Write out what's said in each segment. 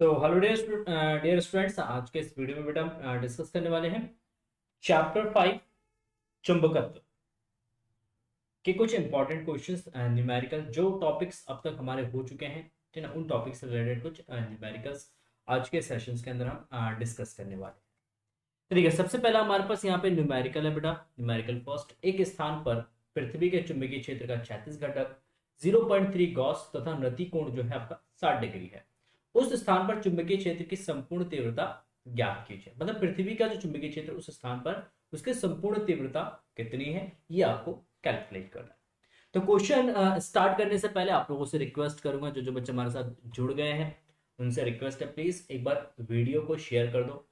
तो hello dear students, आज के इस वीडियो में बेटा हम डिस्कस करने वाले हैं चैप्टर 5 चुंबकत्व के कुछ इंपॉर्टेंट क्वेश्चंस न्यूमेरिकल जो टॉपिक्स अब तक हमारे हो चुके हैं। ठीक है ना, उन टॉपिक्स से रिलेटेड कुछ न्यूमेरिकल्स आज के सेशंस के अंदर हम डिस्कस करने वाले हैं। तो ठीक है, सबसे पहला हमारे पास यहाँ पे न्यूमेरिकल है बेटा। न्यूमेरिकल फर्स्ट, एक स्थान पर पृथ्वी के चुंबकीय क्षेत्र का 36 घटक 0.3 गॉस तथा नति कोण जो है आपका 60 डिग्री है। उस स्थान पर चुंबकीय क्षेत्र की संपूर्ण तीव्रता ज्ञात कीजिए। मतलब पृथ्वी का जो चुंबकीय क्षेत्र उस स्थान पर उसकी संपूर्ण तीव्रता कितनी है, ये आपको कैलकुलेट करना है। तो क्वेश्चन स्टार्ट करने से पहले आप लोगों से रिक्वेस्ट करूंगा, जो जो बच्चे हमारे साथ जुड़ गए हैं उनसे रिक्वेस्ट है, प्लीज एक बार वीडियो को शेयर कर दो,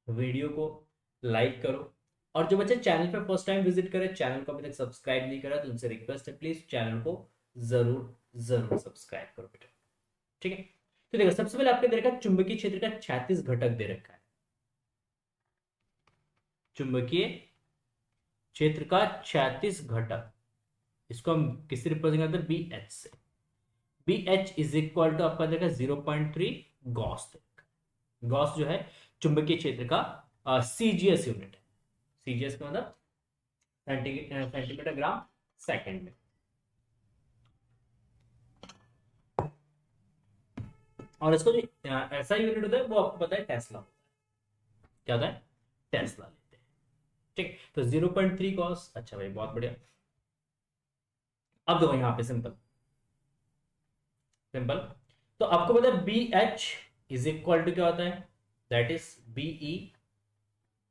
वीडियो को लाइक करो, और जो बच्चे चैनल पर फर्स्ट टाइम विजिट करें, चैनल को अभी तक सब्सक्राइब नहीं करा तो उनसे रिक्वेस्ट है प्लीज चैनल को जरूर जरूर सब्सक्राइब करो बेटा। ठीक है, तो देखो सबसे पहले आपके दे रखा है चुंबकीय क्षेत्र का 36 घटक दे रखा है। चुंबकीय क्षेत्र का 36 घटक, इसको हम किसी रिप्रेजेंट करते हैं बी एच से। B H is equal to आपका देखा 0.3 गॉस। गॉस जो है चुंबकीय क्षेत्र का सीजीएस यूनिट है। सीजीएस का मतलब सेंटीमीटर ग्राम सेकंड में। और इसको जो ऐसा यूनिट होता है वो आपको पता है टेस्ला होता है। क्या होता है? टेस्ला लेते हैं। ठीक, तो 0.3 गॉस। अच्छा भाई, बहुत बढ़िया। अब देखो यहां पे सिंपल सिंपल, तो आपको पता है B H is equal to क्या होता है, that is BE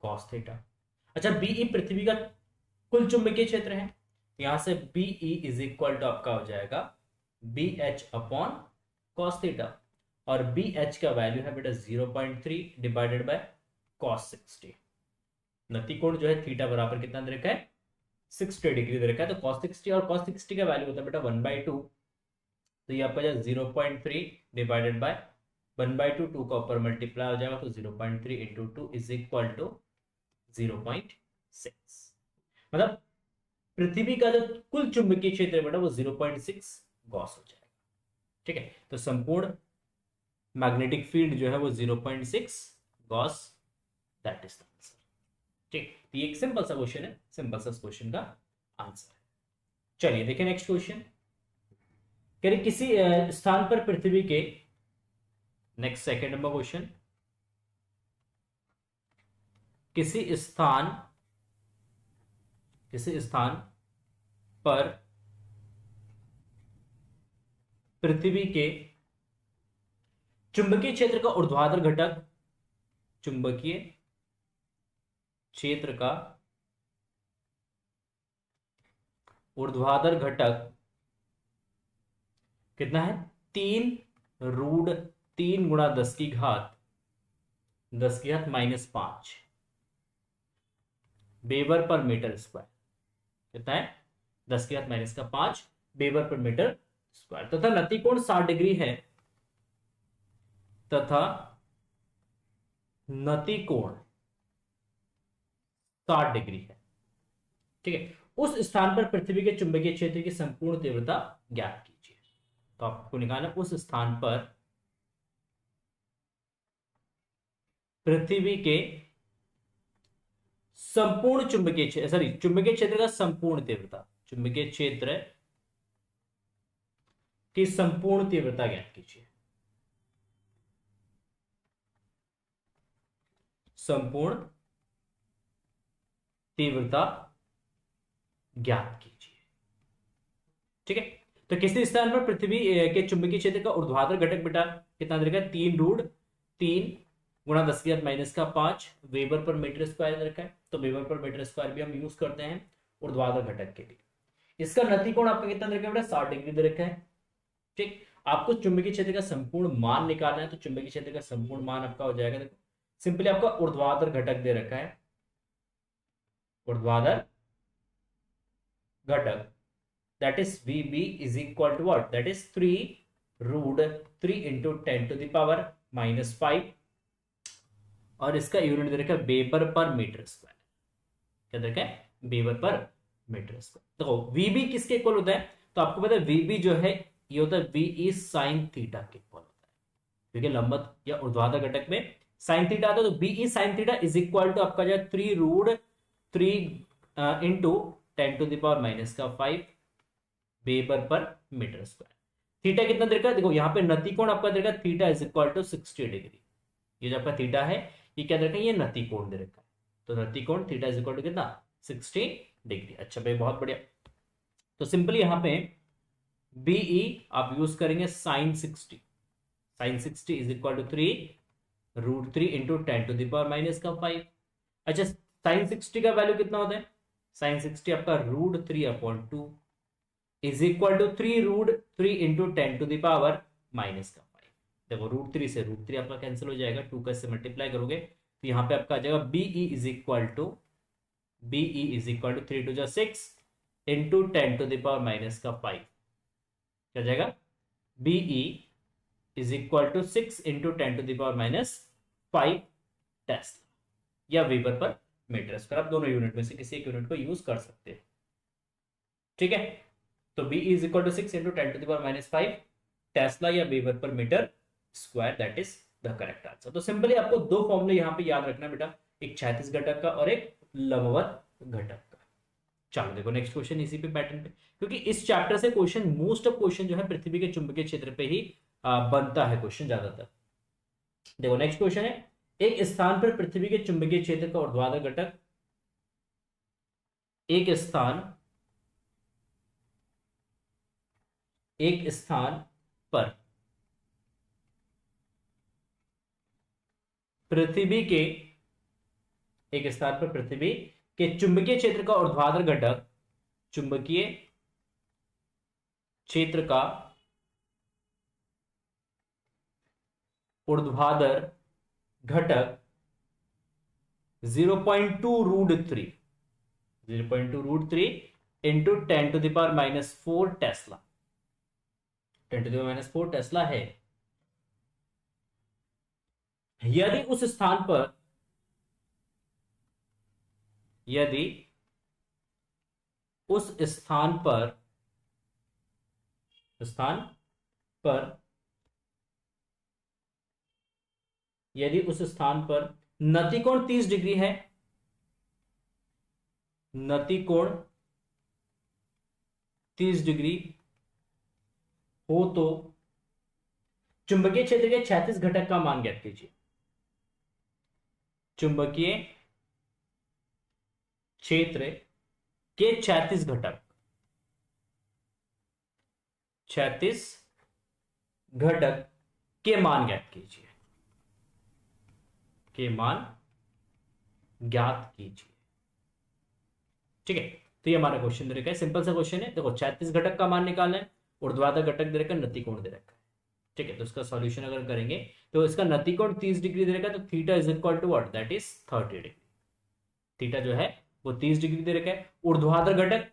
cos theta. अच्छा, बीई पृथ्वी का कुल चुंबकीय क्षेत्र है, यहां से बीई इज इक्वल टू आपका हो जाएगा B H upon cos theta. और बी एच का वैल्यू है बेटा 0.3 डिवाइडेड बाय कॉस 60। नति कोण जो है थीटा बराबर कितना दे रखा है, 60 डिग्री दे रखा है। तो कॉस 60 और कॉस 60 का वैल्यू होता है बेटा 1/2। तो ये आपका 0.3 डिवाइडेड बाय 1/2, 2 का ऊपर मल्टीप्लाई हो जाएगा तो 0.3 इंटू 2 इज इक्वल टू 0.6। मतलब पृथ्वी का जो कुल चुंबकीय क्षेत्र है बेटा वो 0.6 गॉस हो जाएगा। ठीक है, तो संपूर्ण मैग्नेटिक फील्ड जो है वो 0.6 Gauss, that is the answer. ठीक, तो ये एक सिंपल सा क्वेश्चन है, सिंपल सा क्वेश्चन का आंसर है। चलिए देखिए नेक्स्ट क्वेश्चन। कह रहे किसी स्थान पर पृथ्वी के, नेक्स्ट सेकंड नंबर क्वेश्चन, किसी स्थान पर पृथ्वी के चुंबकीय क्षेत्र का ऊर्ध्वाधर घटक, चुंबकीय क्षेत्र का ऊर्ध्वाधर घटक कितना है, 3 गुणा 10 की घात -5 वेबर पर मीटर स्क्वायर। कितना है? 10 की घात -5 वेबर पर मीटर स्क्वायर। तथा नति कोण 60 डिग्री है, तथा नति कोण 60 डिग्री है। ठीक है, उस स्थान पर पृथ्वी के चुंबकीय क्षेत्र की संपूर्ण तीव्रता ज्ञात कीजिए। तो आपको निकालना उस स्थान पर पृथ्वी के संपूर्ण चुंबकीय क्षेत्र, सॉरी चुंबकीय क्षेत्र का संपूर्ण तीव्रता, चुंबकीय क्षेत्र की संपूर्ण तीव्रता ज्ञात कीजिए। संपूर्ण तीव्रता ज्ञात कीजिए। ठीक है, तो किसी स्थान पर पृथ्वी के चुंबकीय क्षेत्र का ऊर्ध्वाधर घटक बेटा कितना दे रखा है, 3 गुणा 10 की घात -5 वेबर पर मीटर स्क्वायर दे रखा है। तो वेबर पर मीटर स्क्वायर भी हम यूज करते हैं ऊर्ध्वाधर घटक के लिए। इसका नति कोण आपका कितना दे रखा है बेटा, 60 डिग्री दे रखा है। ठीक, आपको चुंबकीय क्षेत्र का संपूर्ण मान निकालना है, तो चुंबकीय क्षेत्र का संपूर्ण मान आपका हो जाएगा, देखो सिंपली आपका ऊर्ध्वाधर घटक दे रखा है, ऊर्ध्वाधर घटक that is VB is equal to what, that is 3√3 into 10 to the power -5 और इसका यूनिट दे रखा है वेबर पर मीटर स्क्वायर। क्या दे रखा है, वेबर पर मीटर स्क्वायर। देखो VB किसके इक्वल होता है, तो आपको पता है VB जो है ये होता है VE sin थीटा के इक्वल होता है। क्योंकि लंबवत या ऊर्ध्वाधर घटक में साइन थीटा आता है, तो BE sine theta is equal to आपका जो है 3√3 इंटू 10⁻⁵ वेबर पर मीटर स्क्वायर। थीटा कितना दे रखा है, देखो यहाँ पे नतिकोण आपका दे रखा है theta is equal to 60 degree. ये जो आपका थीटा है ये क्या दे रखा है, ये नतिकोण दे रखा है, तो नतिकोण थीटा इज इक्वल टू कितना 60 डिग्री। अच्छा भाई बहुत बढ़िया। तो सिंपली यहाँ पे बीई आप यूज करेंगे sine 60, sine 60 is equal to 3√3 into 10⁻⁵। अच्छा साइन 60 का वैल्यू कितना होता है, साइन 60 आपका √3/2 इज इक्वल टू 3√3 इंटू 10⁻⁵। देखो √3 से √3 आपका कैंसिल हो जाएगा, 2 का से मल्टीप्लाई करोगे तो यहाँ पे आपका आ जाएगा BE is equal to 3 to 6 into 10⁻⁵। क्या जाएगा, BE is equal to 6 into 10⁻⁵ tesla या वेबर पर मीटर स्क्वायर। आप दोनों यूनिट में से किसी एक यूनिट को यूज कर सकते हैं। ठीक है, तो B is equal to 6 into 10⁻⁵ tesla या वेबर पर metre square, that is the correct answer. तो सिंपली आपको दो फॉर्मूले यहां पे याद रखना बेटा, एक क्षैतिज घटक का और एक लंबवत घटक का। चलो देखो नेक्स्ट क्वेश्चन इसी पे पैटर्न पे, क्योंकि इस चैप्टर से क्वेश्चन मोस्ट ऑफ क्वेश्चन जो है पृथ्वी के चुंबकीय क्षेत्र पे ही बनता है क्वेश्चन ज्यादातर। देखो नेक्स्ट क्वेश्चन है, एक स्थान पर पृथ्वी के चुंबकीय क्षेत्र का ऊर्ध्वाधर घटक एक स्थान पर पृथ्वी के चुंबकीय क्षेत्र का ऊर्ध्वाधर घटक, चुंबकीय क्षेत्र का ऊर्ध्वाधर घटक 0.2√3 इंटू 10⁻⁴ टेस्ला, 10⁻⁴ टेस्ला है। यदि उस स्थान पर नतिकोण 30 डिग्री है, नतिकोण 30 डिग्री हो तो चुंबकीय क्षेत्र के क्षैतिज घटक का मान ज्ञात कीजिए। चुंबकीय क्षेत्र के क्षैतिज घटक के मान ज्ञात कीजिए, ठीक है। तो ये हमारा क्वेश्चन दे रखा है, सिंपल सा क्वेश्चन है। देखो क्षैतिज घटक का मान निकालना है, ऊर्ध्वाधर घटक दे रखा है, नतिकोण दे रखा है, ठीक है। तो इसका सॉल्यूशन अगर करेंगे तो इसका नतिकोण 30 डिग्री दे रखा है, तो theta is equal to what, that is 30 degree. Theta जो है वो 30 डिग्री दे रखा है। ऊर्ध्वाधर घटक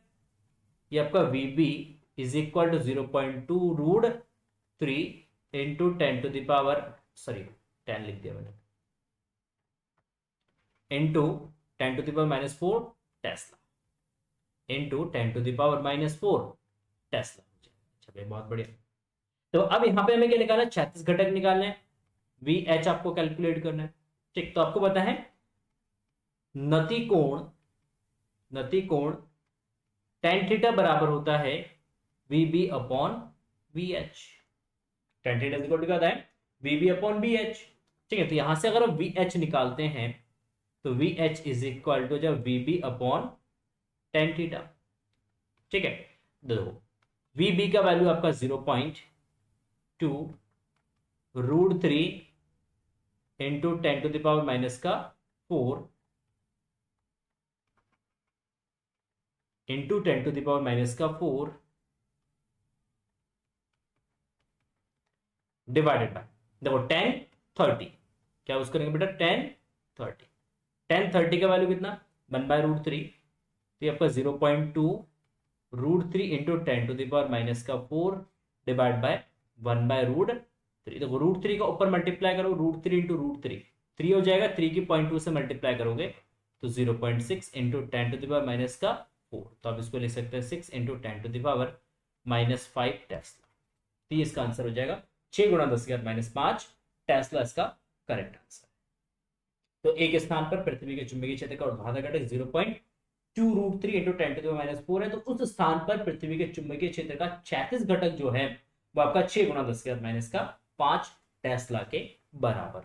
ये आपका VB is equal to 0.2√3 into 10 लिख दिया मैंने, इंटू 10⁻⁴ टेस्ला, इंटू 10⁻⁴ टेस्ला। अच्छा बहुत बढ़िया। तो अब यहां पे हमें क्या निकालना है, क्षैतिज घटक निकालना है, VH आपको कैलकुलेट करना है, ठीक। तो आपको पता है नतिकोण tan थीटा बराबर होता है VB/VH। tan theta equal to क्या होता है, VB/VH, ठीक है। तो यहां से अगर हम VH निकालते हैं तो VH इज इक्वल टू जब VB/tan थीटा, ठीक है। देखो VB का वैल्यू आपका 0.2√3 इंटू 10⁻⁴ इंटू 10⁻⁴ डिवाइडेड बाय, देखो 10/30 क्या यूज करेंगे बेटा, 10/30 का वैल्यू कितना 1/√3, तो ये आपका 0.2√3 इंटू 10⁻⁴ डिवाइड बाय 1/√3। देखो √3 का ऊपर मल्टीप्लाई करो, √3 इंटू √3 3 हो जाएगा, 3 की 0.2 से मल्टीप्लाई करोगे तो 0.6 इंटू 10⁻⁴। तो आप इसको लिख सकते हैं 6 इंटू 10⁻⁵ टेस्ला। तो इसका आंसर हो जाएगा 6 × 10⁻⁵ टेस्ला इसका करेक्ट आंसर। तो एक स्थान पर पृथ्वी के चुंबकीय क्षेत्र का ऊर्ध्वाधर घटक 0.2√3 इंटू 10⁻⁴ है, तो उस स्थान पर पृथ्वी के चुंबकीय क्षेत्र का क्षैतिज घटक जो है वो आपका 6 गुणा 10⁻⁵ टेस्ला के बराबर।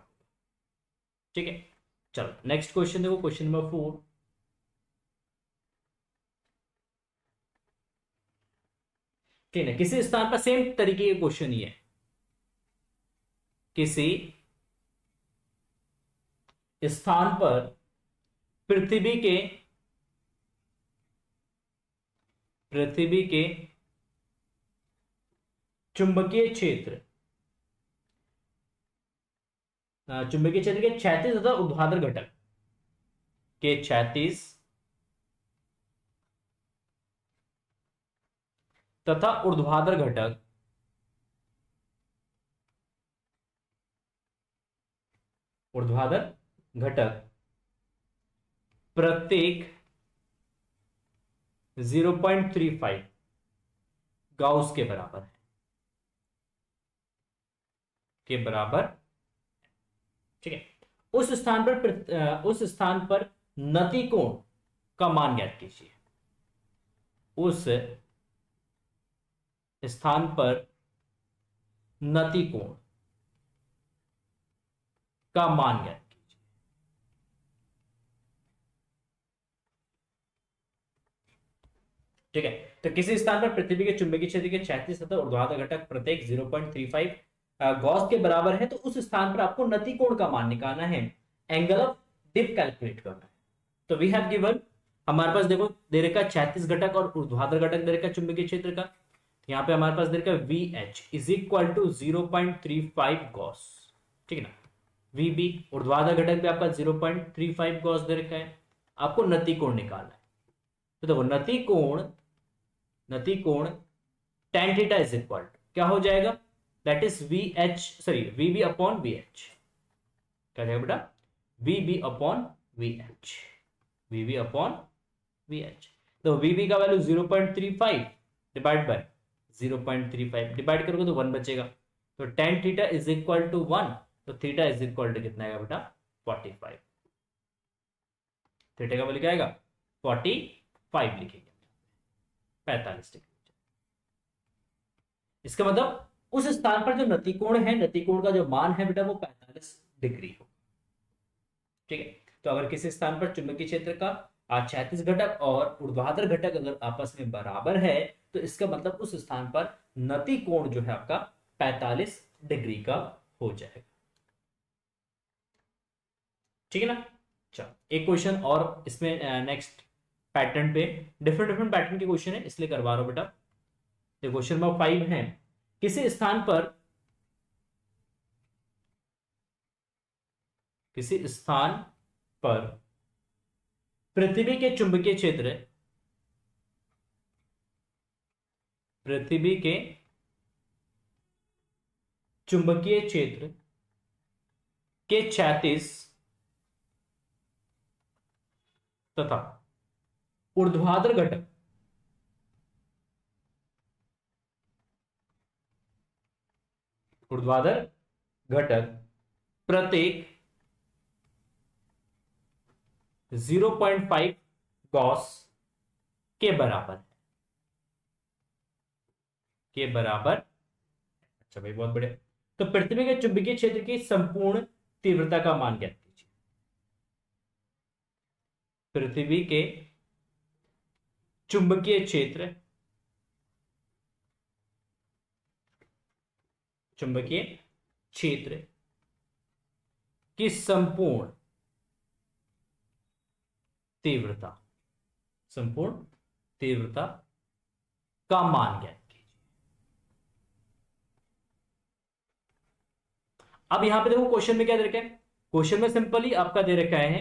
ठीक है, चलो नेक्स्ट क्वेश्चन देखो, क्वेश्चन नंबर 4। ठीक है, किसी स्थान पर सेम तरीके के क्वेश्चन ही है, किसी स्थान पर पृथ्वी के चुंबकीय क्षेत्र के क्षैतिज तथा ऊर्ध्वाधर घटक के क्षैतिज तथा ऊर्ध्वाधर घटक प्रत्येक 0.35 गाउस के बराबर है, ठीक है। उस स्थान पर नति कोण का मान ज्ञात कीजिए। उस स्थान पर नति कोण का मान ज्ञात कीजिए। ठीक है, तो किसी स्थान पर पृथ्वी के चुंबकीय क्षेत्र के क्षैतिज तथा ऊर्ध्वाधर घटक प्रत्येक 0.35 गॉस के बराबर है, तो उस स्थान पर आपको नति कोण का मान निकालना है, एंगल ऑफ डिप कैलकुलेट करना है। तो वी हैव गिवन, हमारे पास देखो दे रखा क्षैतिज घटक और ऊर्ध्वाधर घटक दे रखा चुंबकीय क्षेत्र का। यहां पे हमारे पास दे रखा VH is equal to 0.35 gauss, ठीक है ना। VB ऊर्ध्वाधर घटक पे आपका 0.35 गॉस दे रखा है, आपको नति कोण निकालना है। तो देखो नति कोण tan theta is equal to क्या हो जाएगा, that is VB upon VH। क्या जाएगा बेटा, VB अपॉन VH। तो VB का वैल्यू 0.35 डिवाइड बाय 0.35 डिवाइड करोगे तो 1 बचेगा। तो tan theta is equal to 1, तो थीटा इज इक्वल टू कितना आएगा बेटा 45। थीटा का वैल्यू क्या आएगा 45 लिखेंगे, 45 डिग्री। इसका मतलब उस स्थान पर जो नतिकोण है, नतिकोण का जो मान है बेटा वो 45 डिग्री हो। ठीक है, तो अगर किसी स्थान पर चुंबकीय क्षेत्र का क्षैतिज घटक और ऊर्ध्वाधर घटक अगर आपस में बराबर है, तो इसका मतलब उस स्थान पर नति कोण जो है आपका 45 डिग्री का हो जाएगा। ठीक है ना। चलो एक क्वेश्चन और इसमें नेक्स्ट पैटर्न पे, डिफरेंट पैटर्न के क्वेश्चन है इसलिए करवा रहा हूं बेटा। क्वेश्चन नंबर 5 है, किसी स्थान पर पृथ्वी के चुंबकीय क्षेत्र के क्षैतिज तथा ऊर्ध्वाधर घटक प्रत्येक 0.5 गॉस के बराबर अच्छा भाई बहुत बढ़िया। तो पृथ्वी के चुंबकीय क्षेत्र की संपूर्ण तीव्रता का मान ज्ञात कीजिए। पृथ्वी के चुंबकीय क्षेत्र की संपूर्ण तीव्रता का मान ज्ञात कीजिए। अब यहां पे देखो क्वेश्चन में क्या दे रखा है, क्वेश्चन में सिंपली आपका दे रखा है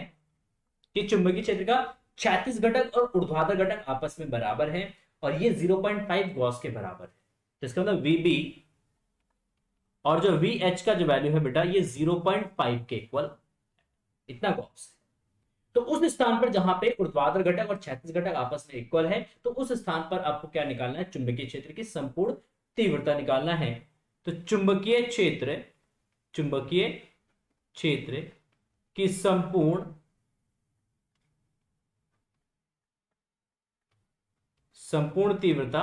कि चुंबकीय क्षेत्र का क्षैतिज घटक और ऊर्ध्वाधर घटक आपस में बराबर है और ये 0.5 गॉस के बराबर है। तो इसका मतलब VB और जो VH का जो वैल्यू है बेटा ये 0.5 के इक्वल इतना गॉस है। तो उस स्थान पर जहां पे ऊर्ध्वाधर घटक और क्षैतिज घटक आपस में इक्वल है, तो उस स्थान पर आपको क्या निकालना है, चुंबकीय क्षेत्र की संपूर्ण तीव्रता निकालना है। तो चुंबकीय क्षेत्र चुंबकीय क्षेत्र की संपूर्ण तीव्रता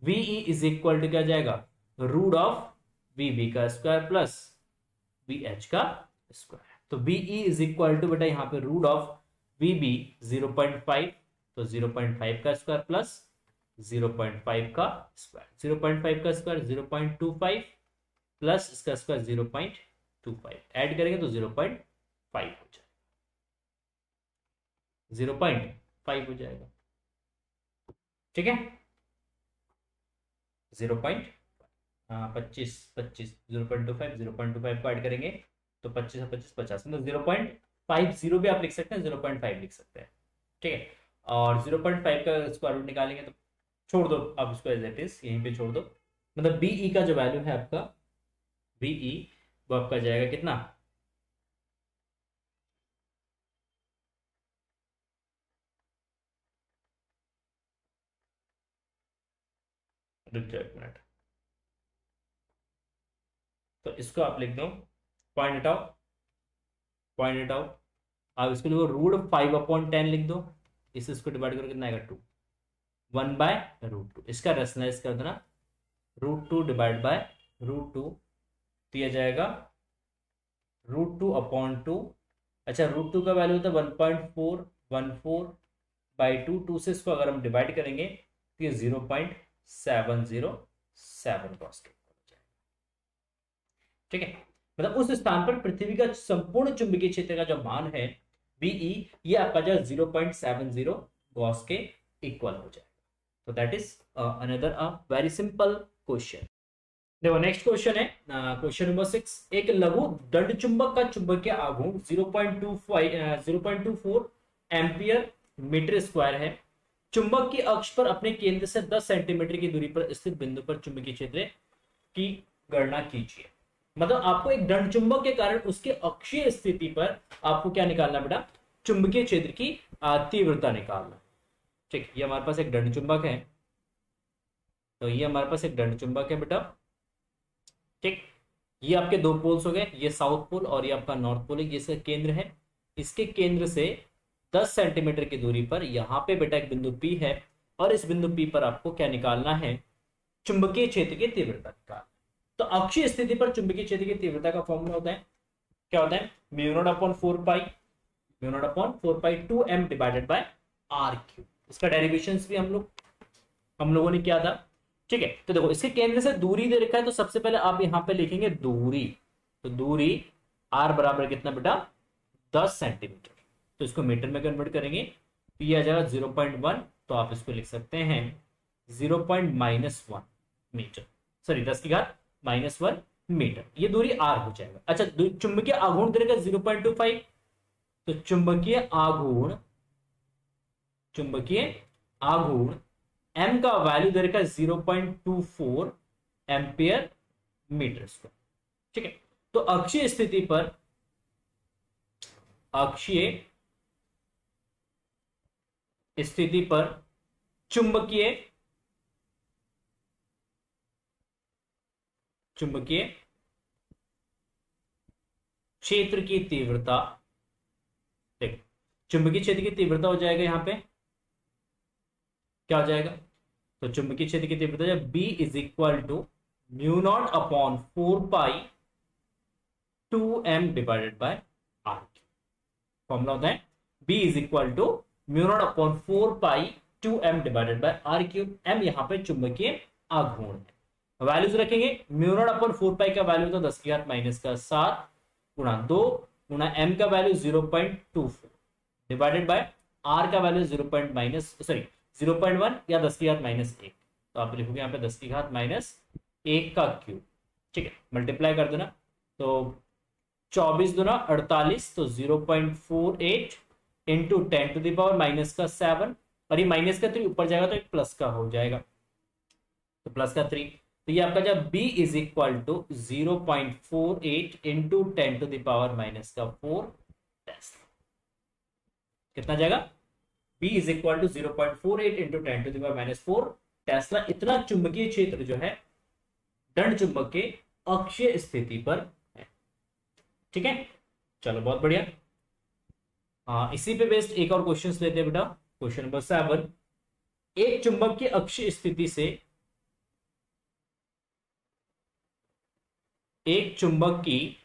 Ve इज इक्वल टू क्या जाएगा, रूट ऑफ Vb का स्क्वायर प्लस Vh का स्क्वायर। तो Ve इज इक्वल टू बेटा यहां पे रूट ऑफ Vb 0.5, तो 0.5 का स्क्वायर प्लस 0.5 का स्क्वायर, 0.5 का स्क्वायर 0.25 प्लस इसका स्क्वायर 0.25, ऐड करेंगे तो 0.5 हो जाएगा, 0.5 हो जाएगा। ठीक है, 0.25 0.25 0.25 को ऐड करेंगे तो 25 और 25 50, मतलब 0.50 भी आप लिख सकते हैं, 0.5 लिख सकते हैं। ठीक है, और 0.5 का स्क्वायर रूट निकालेंगे तो छोड़ दो अब इसको एज इट इज, यहीं पे छोड़ दो, मतलब बीई का जो वैल्यू है आपका, बीई वो आपका जाएगा कितना, एक मिनट, तो इसको आप लिख दो, पॉइंट हटाओ, पॉइंट हटाओ, आप इसको लिखो रूट 5/10 लिख दो, इसको डिवाइड करो कितना आएगा 2, 1/√2, इसका रेशनलाइज कर देना, √2 डिवाइड बाय √2 दिया जाएगा √2/2। अच्छा, √2 का वैल्यू होता है 1.414/2, 2 से इसको अगर हम डिवाइड करेंगे तो ये 0.707 कॉस्ट हो जाएगा। ठीक है, मतलब उस स्थान पर पृथ्वी का संपूर्ण चुंबकीय क्षेत्र का जो मान है बीई, ये आपका जो 0.70 गॉस के इक्वल हो जाएगा। तो that is another a very simple question. देखो नेक्स्ट क्वेश्चन है, क्वेश्चन नंबर 6, एक लघु दंड चुंबक का चुंबकीय आघूर्ण 0.24 एम्पियर मीटर स्क्वायर है। चुंबक की अक्ष पर अपने केंद्र से 10 सेंटीमीटर की दूरी पर स्थित बिंदु पर चुंबकीय क्षेत्र की गणना कीजिए। मतलब आपको एक दंड चुंबक के कारण उसके अक्षीय स्थिति पर आपको क्या निकालना बेटा, चुंबकीय क्षेत्र की तीव्रता निकालना। ठीक, ये हमारे पास एक दंड चुंबक है, तो ये हमारे पास एक दंड चुंबक है बेटा। ठीक, ये आपके दो पोल्स हो गए, ये साउथ पोल और ये आपका नॉर्थ पोल है, ये इसका केंद्र है। इसके केंद्र से 10 सेंटीमीटर की दूरी पर यहां पे बेटा एक बिंदु P है, और इस बिंदु P पर आपको क्या निकालना है, चुंबकीय क्षेत्र की तीव्रता निकालना। तो अक्षीय स्थिति पर चुंबकीय क्षेत्र की तीव्रता का फॉर्मूला होता है, क्या होता है, μ0/4π 2m डिवाइडेड बाय r3। इसका डेरिवेशंस भी हम लोगों ने किया था। ठीक है, तो देखो इसके केंद्र से दूरी दे रखा है, तो सबसे पहले आप यहां पे लिखेंगे दूरी, तो दूरी r बराबर कितना बेटा, 10 सेंटीमीटर, तो इसको मीटर में कन्वर्ट करेंगे तो ये आ जाएगा 0.1, तो आप इसको लिख सकते हैं 0.-1 मीटर, सॉरी 10⁻⁻1 मीटर, ये दूरी r हो जाएगा। अच्छा, चुंबकीय आघूर्ण देगा 0.25, तो चुंबकीय आघूर्ण m का वैल्यू दे रखा है 0.24 एम्पियर मीटर स्क्वायर। ठीक है, तो अक्षीय स्थिति पर चुंबकीय क्षेत्र की तीव्रता, देख चुंबकीय क्षेत्र की तीव्रता हो जाएगा, यहां पे क्या हो जाएगा, तो चुंबकीय क्षेत्र की तीव्रता जब B is equal to μ0/4π 2m divided by r। Formula होता है B is equal to μ0/4π 2m divided by r3। m यहां पे चुंबकीय आघूर्ण है, वैल्यूज रखेंगे, μ0/4π का वैल्यू तो 10⁻⁻7 गुणा 2 गुणा m का वैल्यू 0.24 डिवाइडेड बाय r का वैल्यू 0.1 या 10⁻⁻1, तो आप लिखोगे यहाँ पे 10⁻⁻1 का क्यूब। ठीक है, मल्टीप्लाई कर देना, तो 24 दूना 48, तो 0.48 इंटू 10⁻⁻7, और ये -3 ऊपर जाएगा तो एक प्लस का हो जाएगा, तो +3, तो ये आपका जब B is equal to 0.48 into 10⁻⁻4 कितना जाएगा, B is equal to 0.48 into 10⁻⁻4 tesla. इतना चुंबकीय क्षेत्र जो है दंड चुंबक के अक्षीय स्थिति पर है। ठीक है, चलो बहुत बढ़िया। हाँ, इसी पे बेस्ड एक और क्वेश्चन लेते हैं बेटा। क्वेश्चन नंबर 7, एक चुंबक की अक्षीय स्थिति से, एक चुंबक की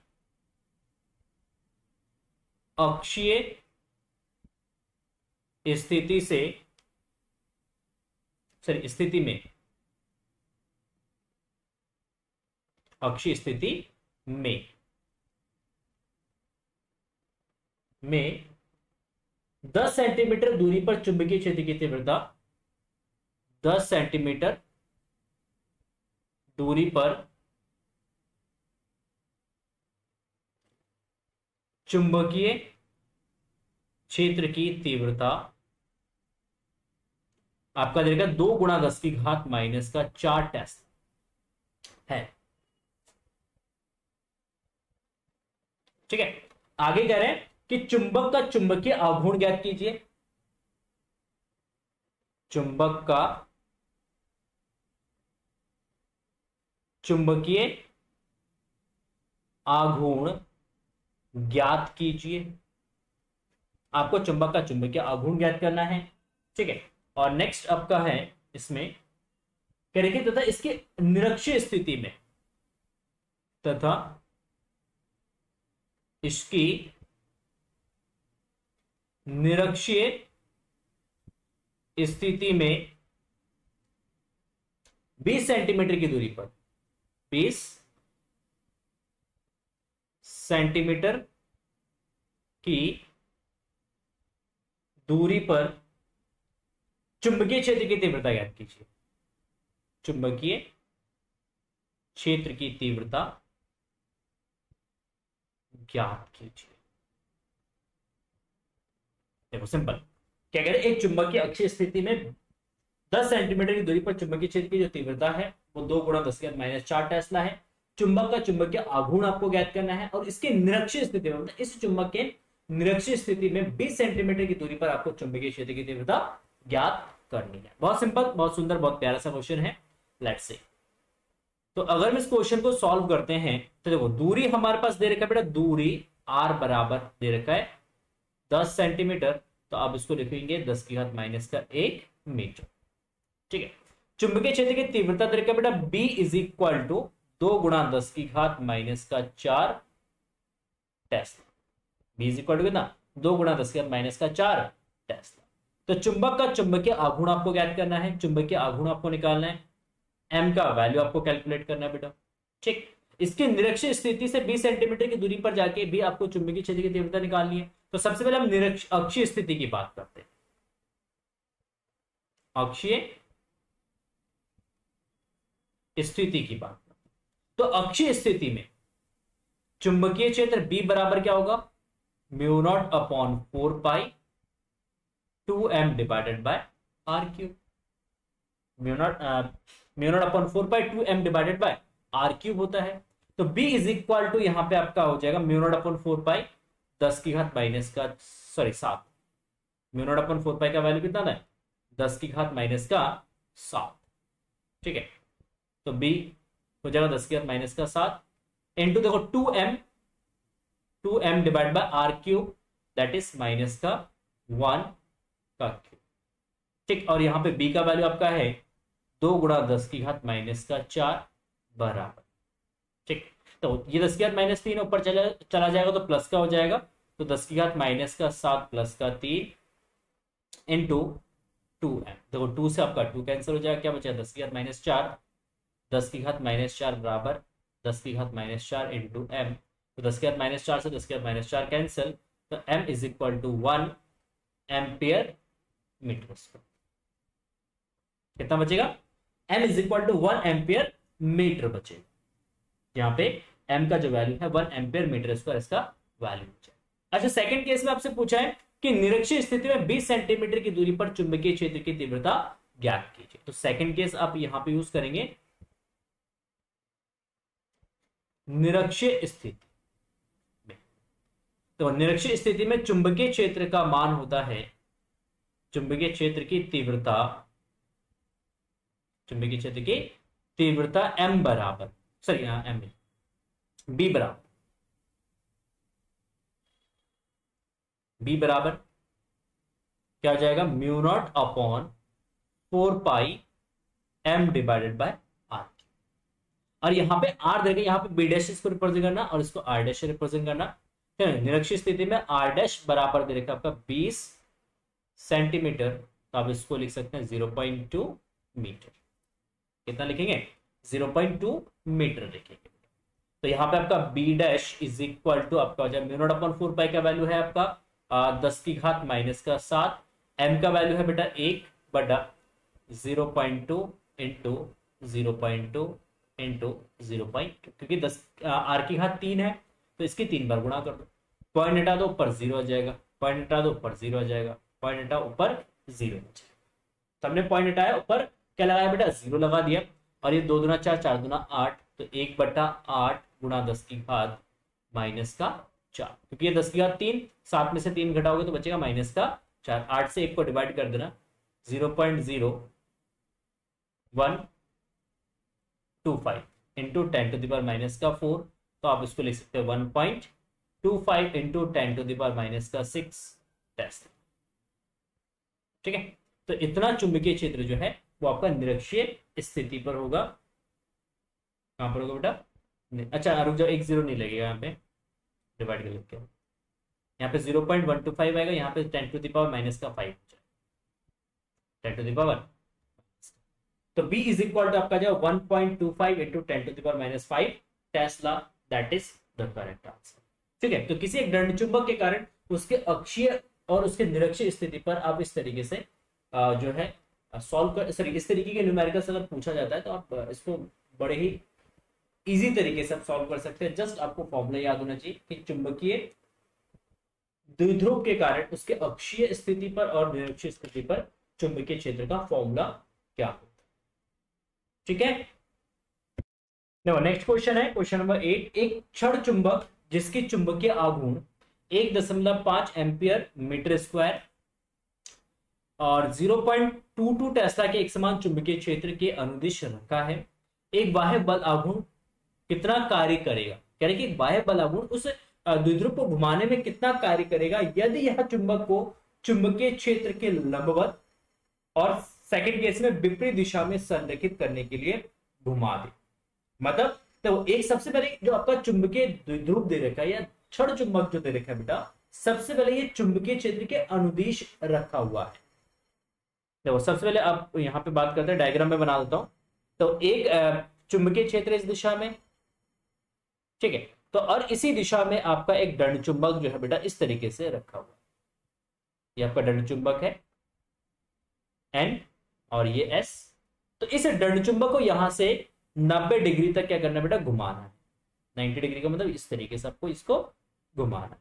अक्षीय स्थिति से, सॉरी स्थिति में, अक्षीय स्थिति में 10 सेंटीमीटर दूरी पर चुंबकीय क्षेत्र की तीव्रता, 10 सेंटीमीटर दूरी पर चुंबकीय क्षेत्र की तीव्रता आपका देगा 2 × 10⁻⁴ टेस्ट है। ठीक है, आगे कह रहे हैं कि चुंबक का चुंबकीय आघूर्ण ज्ञात कीजिए। चुंबक का चुंबकीय आघूर्ण ज्ञात कीजिए। आपको चुंबक का चुंबकीय आघूर्ण ज्ञात करना है। ठीक है, और नेक्स्ट आपका है इसमें कह रहे तथा इसके निरक्षीय स्थिति में, तथा इसकी निरक्षीय स्थिति में 20 सेंटीमीटर की दूरी पर, 20 सेंटीमीटर की दूरी पर चुंबकीय क्षेत्र की तीव्रता ज्ञात कीजिए। चुंबकीय क्षेत्र की तीव्रता ज्ञात कीजिए। देखो सिंपल, क्या कह रहे हैं, एक चुंबक की अक्षीय स्थिति में 10 सेंटीमीटर की दूरी पर चुंबकीय क्षेत्र की जो तीव्रता है वो 2 × 10⁻⁴ टेस्ला है। चुंबक का चुंबकीय आघूर्ण आपको ज्ञात करना है, और इसके निरक्षीय स्थिति में, मतलब इस चुंबक के निरक्षीय स्थिति में 20 सेंटीमीटर की दूरी पर आपको चुंबकीय क्षेत्र की तीव्रता ज्ञात करनी है। बहुत सिंपल, बहुत सुंदर, बहुत प्यारा सा क्वेश्चन है। लेट्स से, तो अगर हम इस क्वेश्चन को सॉल्व करते हैं तो देखो दूरी हमारे पास दे रखा है बेटा, दूरी r बराबर दे रखा है 10 सेंटीमीटर, तो आप इसको लिखेंगे 10⁻⁻⁴ मीटर। ठीक है, चुंबकीय क्षेत्र की तीव्रता दे रखा है बेटा B = 2 × 10⁻⁴ टेस्ला। B = कितना, 2 × 10⁻⁴ टेस्ला। तो चुंबक का चुंबकीय आघूर्ण आपको ज्ञात करना है, चुंबकीय आघूर्ण आपको निकालना है, m का वैल्यू आपको कैलकुलेट करना है बेटा। ठीक, इसकी निरक्षीय स्थिति से 20 सेंटीमीटर की दूरी पर जाके भी आपको चुंबकीय क्षेत्र की तीव्रता निकालनी है। तो सबसे पहले हम अक्षीय स्थिति की बात करते हैं। अक्षीय स्थिति की बात करते हैं, तो अक्षीय स्थिति में चुंबकीय क्षेत्र B बराबर क्या होगा, μ0/4π 2m divided by r3। μ0/4π 2m divided by r3 होता है। तो B = यहां पे आपका हो जाएगा μ0/4π 7। μ0/4π का वैल्यू कितना है, 10⁻⁻⁷। ठीक है, तो B हो जाएगा 10⁻⁷ इंटू देखो 2m divide by r3, that is -1 का क्यूब। ठीक, और यहां पे B का वैल्यू आपका है 2 × 10⁻⁴ बराबर। ठीक, तो ये 10⁻³ ऊपर चला जाएगा तो प्लस का हो जाएगा, तो 10⁻⁷ प्लस का 3 इंटू 2m। देखो 2 से आपका 2 कैंसिल हो जाएगा, क्या बचा 10⁻⁴। 10⁻⁴ बराबर 10⁻⁴ इंटू m, तो 10⁻⁴ से 10⁻⁴ कैंसिल, तो m = 1 एम्पियर मीटर स्क्वायर। कितना बचेगा, m = 1 एम्पियर मीटर बचेगा। यहाँ पे m का जो वैल्यू है 1 एम्पियर मीटर स्क्वायर इसका वैल्यू है। अच्छा, सेकंड केस में आपसे पूछा है कि निरक्षीय स्थिति में 20 सेंटीमीटर की दूरी पर चुंबकीय क्षेत्र की तीव्रता ज्ञात कीजिए। तो सेकंड केस आप यहां पे यूज करेंगे निरक्षीय स्थिति में। तो निरक्षीय स्थिति में चुंबकीय क्षेत्र का मान होता है, चुंबकीय क्षेत्र की तीव्रता, चुंबकीय क्षेत्र की तीव्रता m बराबर, सॉरी यहां m B बराबर बी बराबर क्या हो जाएगा, mu naught upon 4 pi M divided by R. और यहाँ पे आर देगा, यहाँ पे बी डैश इसको रिप्रेजेंट करना और इसको आर डैश से रिप्रेजेंट करना। निरक्षीय स्थिति में आर डैश बराबर दे रखा आपका 20 सेंटीमीटर, तो आप इसको लिख सकते हैं 0.2 मीटर। कितना लिखेंगे, 0.2 मीटर लिखेंगे। तो यहाँ पे आपका B dash is equal to आपका हो जाए म्यू नॉट अपॉन 4 पाई का वैल्यू है आपका 10 की घात माइनस का 7, एम का वैल्यू है बेटा 1/0.2 इंटू 0.2 इंटू 0.2, क्योंकि 10 आर की घात 3 है तो इसकी 3 बार गुणा कर दो। पॉइंट हटा दो ऊपर 0 आ जाएगा, पॉइंट हटा दो ऊपर 0 आ जाएगा, पॉइंट हटा ऊपर 0 आ जाएगा। तो हमने पॉइंट हटाया, ऊपर क्या लगाया बेटा 0 लगा दिया, और ये 2 दूना 4, 4 दूना 8, तो 1/8 गुणा 10 की घात माइनस का 4, क्योंकि ये 10 की घात 3, 7 में से 3 घटाओगे तो बचेगा माइनस का 4। 8 से 1 को डिवाइड कर देना, 0.0125 into 10 to the power minus का 4, तो आप इसको लिख सकते हो 1.25 into 10 to the power minus का 6 टेस्ट। ठीक है, तो इतना चुंबकीय क्षेत्र जो है वो आपका निरक्षीय स्थिति पर होगा। कहां पर होगा बेटा, अच्छा रुक जाओ, 1 0 नहीं लगेगा यहाँ पे, डिवाइड कर लेते हैं। यहाँ पे 0.125 आएगा, यहाँ पे 10 टू द पावर माइनस का 5, 10 टू द पावर, तो B इज इक्वल टू आपका जो 1.25 into 10 to the power minus 5 tesla, that is the correct answer. ठीक है, तो किसी एक दंड चुंबक के कारण उसके अक्षीय और उसके निरक्षीय स्थिति पर आप इस तरीके से जो है सॉल्व कर, सॉरी इस तरीके के न्यूमेरिकल्स अगर पूछा जाता है तो आप इसको बड़े ही इजी तरीके से आप सॉल्व कर सकते हैं। जस्ट आपको फॉर्मूला याद होना चाहिए कि चुंबकीय द्विध्रुव के कारण उसके अक्षीय स्थिति पर और निरक्षीय स्थिति पर चुंबकीय क्षेत्र का फॉर्मूला क्या होता है। ठीक है, नेक्स्ट क्वेश्चन है क्वेश्चन नंबर 8। एक क्षण चुंबक जिसकी चुंबकीय आघूर्ण 1.5 एम्पियर मीटर स्क्वायर और 0.22 टेस्ला के एक समान चुंबकीय क्षेत्र के अनुदिश रखा है, एक बाह्य बल आघूर्ण कितना कार्य करेगा। कह रहे कि बाह्य बल आघूर्ण उस द्विध्रुव को घुमाने में कितना कार्य करेगा यदि यह चुंबक को चुंबकीय क्षेत्र के लंबवत और सेकंड केस में विपरीत दिशा में संरेखित करने के लिए घुमा दे। मतलब तो एक सबसे पहले जो आपका चुंबकीय द्विध्रुव दे रखा है या क्षण चुंबक जो दे रखा है बेटा, सबसे पहले ये चुंबकीय क्षेत्र के अनुदिश रखा हुआ है। देखो सबसे पहले आप यहाँ पे बात करते हैं, डायग्राम में बना देता हूं। तो एक चुंबकीय क्षेत्र इस दिशा में, ठीक है, तो और इसी दिशा में आपका एक दंड चुंबक जो है बेटा इस तरीके से रखा हुआ है। ये आपका दंड चुंबक है N और ये S। तो इस दंड चुंबक को यहां से 90 डिग्री तक क्या करना है बेटा, घुमाना है। 90 डिग्री का मतलब इस तरीके से आपको इसको घुमाना है।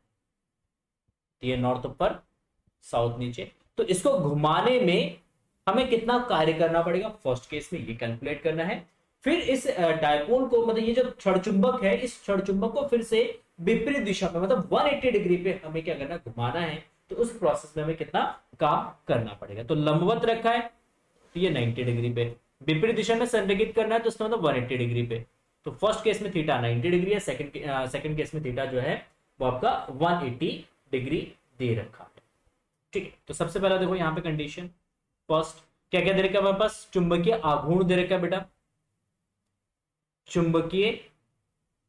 ये नॉर्थ ऊपर साउथ नीचे, तो इसको घुमाने में हमें कितना कार्य करना पड़ेगा, फर्स्ट केस में ये कैलकुलेट करना है। फिर इस डायपोल को, मतलब ये जो क्षण चुंबक है, इस क्षण चुंबक को फिर से विपरीत दिशा में मतलब 180 डिग्री पे हमें क्या करना, घुमाना है। तो उस प्रोसेस में हमें कितना काम करना पड़ेगा। तो लंबवत रखा है तो ये 90 डिग्री पे, विपरीत दिशा में संरेखित करना है तो उसका मतलब 180 डिग्री पे। तो फर्स्ट केस में थीटा 90 डिग्री है, सेकंड केस में थीटा जो है वो आपका 180 डिग्री दे रखा है। ठीक है, तो सबसे पहला देखो यहाँ पे कंडीशन फर्स्ट क्या क्या दे रखा है हमारे पास, चुंबकीय आघूर्ण दे रखा है बेटा, चुंबकीय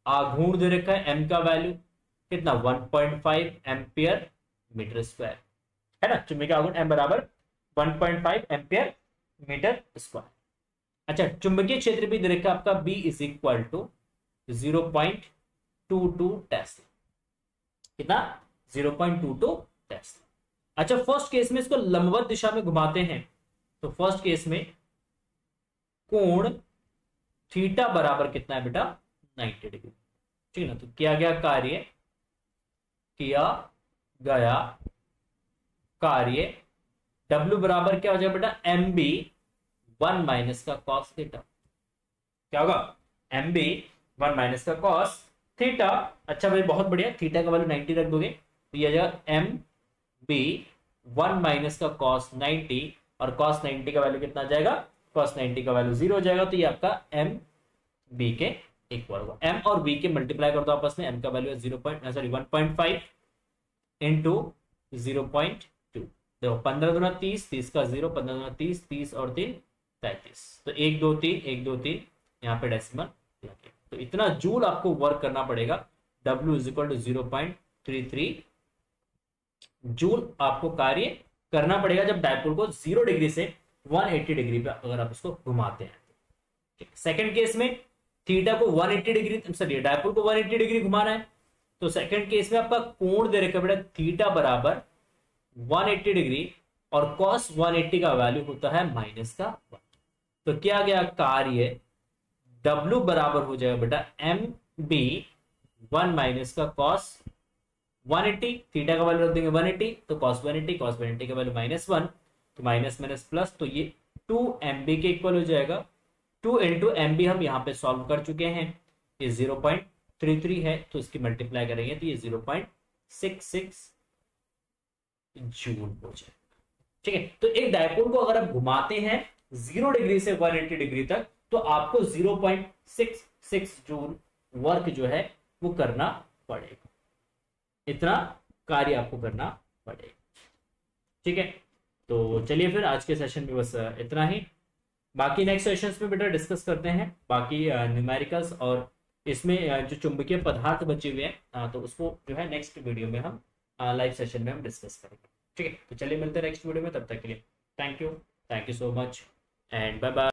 आघूर्ण दे रखा है, एम का वैल्यू कितना 1.5 एम्पियर मीटर स्क्वायर है ना। चुंबकीय आघूर्ण एम बराबर 1.5 एम्पियर मीटर स्क्वायर। अच्छा, चुंबकीय क्षेत्र भी दे रखा है आपका B is equal to 0.22 tesla, कितना 0.22 टेस्ला। अच्छा, फर्स्ट केस में इसको लंबवत दिशा में घुमाते हैं तो फर्स्ट केस में कोण थीटा बराबर कितना है बेटा, 90 डिग्री। ठीक है ना, तो किया गया कार्य W बराबर क्या हो जाएगा बेटा, MB 1 माइनस का कॉस थीटा। क्या होगा, MB 1 माइनस का कॉस थीटा। अच्छा भाई बहुत बढ़िया, थीटा का वैल्यू 90 रख दोगे तो यह जाएगा MB 1 माइनस का कॉस 90, और कॉस 90 का वैल्यू कितना आ जाएगा, कॉस 90 का वैल्यू 0 हो जाएगा। तो ये आपका MB के इक्वल होगा। M और B के मल्टीप्लाई कर दो आपस में, M का वैल्यू है 1.5 इंटू 0.2। देखो 15 दूना 30, 30 का 0, 15 दूना 30, 30 और 3 33, तो 1 2 3 1 2 3 यहाँ पे डेसिमल लगे। तो इतना जूल आपको वर्क करना पड़ेगा। W is equal to 0.33 joule आपको कार्य करना पड़ेगा जब डायपोल को 0 डिग्री से 180 डिग्री पे अगर आप इसको घुमाते हैं। सेकंड केस में थीटा को 180 डिग्री, सॉरी डायपोल को 180 डिग्री घुमाना है, तो सेकंड केस में आपका कोण दे रखा बेटा थीटा बराबर 180 डिग्री और कॉस 180 का वैल्यू होता है -1। तो क्या गया कार्य W बराबर हो जाएगा बेटा MB 1 माइनस का कॉस 180, थीटा का वैल्यू रख देंगे 180, तो cos 180, cos 180 का वैल्यू -1, तो माइनस माइनस प्लस, तो ये 2MB के इक्वल हो जाएगा। 2 इंटू MB हम यहाँ पे सॉल्व कर चुके हैं, ये 0.33 है, तो इसकी मल्टीप्लाई करेंगे तो ये 0.66 जूल हो जाएगा। ठीक है, तो एक डायपोल को अगर आप घुमाते हैं 0 डिग्री से 180 डिग्री तक, तो आपको 0.66 जूल वर्क जो है वो करना पड़ेगा, इतना कार्य आपको करना पड़ेगा। ठीक है, तो चलिए फिर आज के सेशन में बस इतना ही। बाकी नेक्स्ट सेशंस में बेटा डिस्कस करते हैं बाकी न्यूमेरिकल्स, और इसमें जो चुंबकीय पदार्थ बचे हुए हैं तो उसको जो है नेक्स्ट वीडियो में हम लाइव सेशन में हम डिस्कस करेंगे। ठीक है, तो चलिए मिलते हैं नेक्स्ट वीडियो में, तब तक के लिए thank you so much and bye bye.